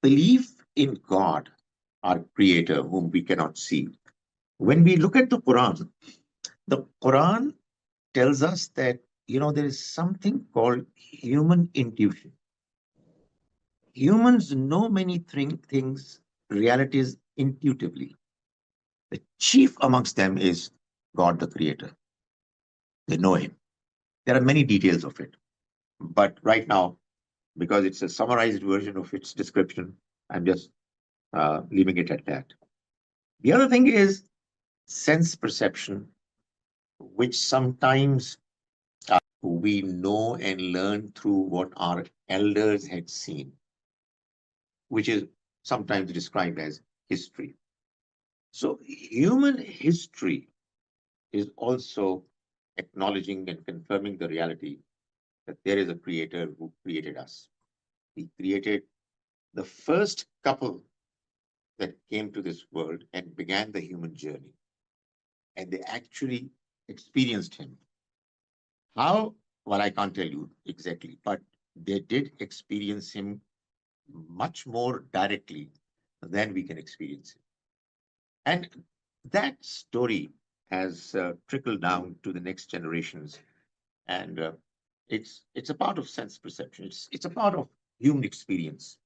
belief in God, our creator, whom we cannot see. When we look at the Quran tells us that, there is something called human intuition. Humans know many things, realities intuitively. The chief amongst them is God the Creator. They know Him. There are many details of it. But right now, because it's a summarized version of its description, I'm just leaving it at that. The other thing is sense perception, which sometimes we know and learn through what our elders had seen, which is sometimes described as history. So, human history is also acknowledging and confirming the reality that there is a creator who created us. He created the first couple that came to this world and began the human journey. And they actually experienced him. How? Well, I can't tell you exactly, but they did experience him much more directly than we can experience it. And that story has trickled down to the next generations, and it's a part of sense perception. It's a part of human experience.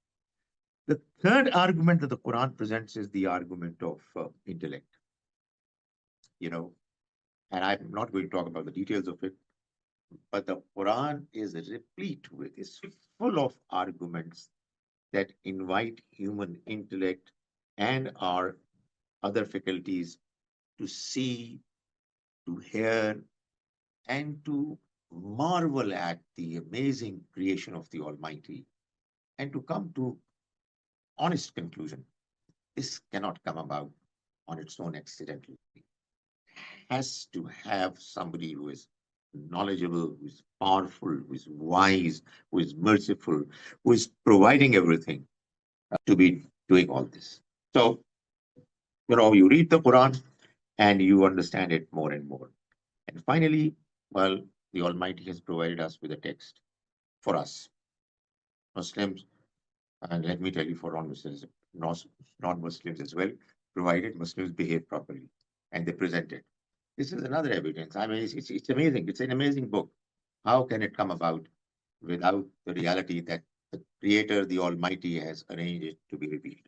The third argument that the Quran presents is the argument of intellect. You know, and I'm not going to talk about the details of it, but the Quran is replete with, is full of arguments that invite human intellect and our other faculties to see, to hear, and to marvel at the amazing creation of the Almighty and to come to honest conclusion. This cannot come about on its own accidentally. Has to have somebody who is knowledgeable, who is powerful, who is wise, who is merciful, who is providing everything to be doing all this. So, you read the Quran and you understand it more and more. And finally, well, the Almighty has provided us with a text for us, Muslims, and let me tell you for non-Muslims, non-Muslims as well, provided Muslims behave properly and they present it. This is another evidence. I mean, it's amazing. It's an amazing book. How can it come about without the reality that the Creator, the Almighty, has arranged it to be revealed?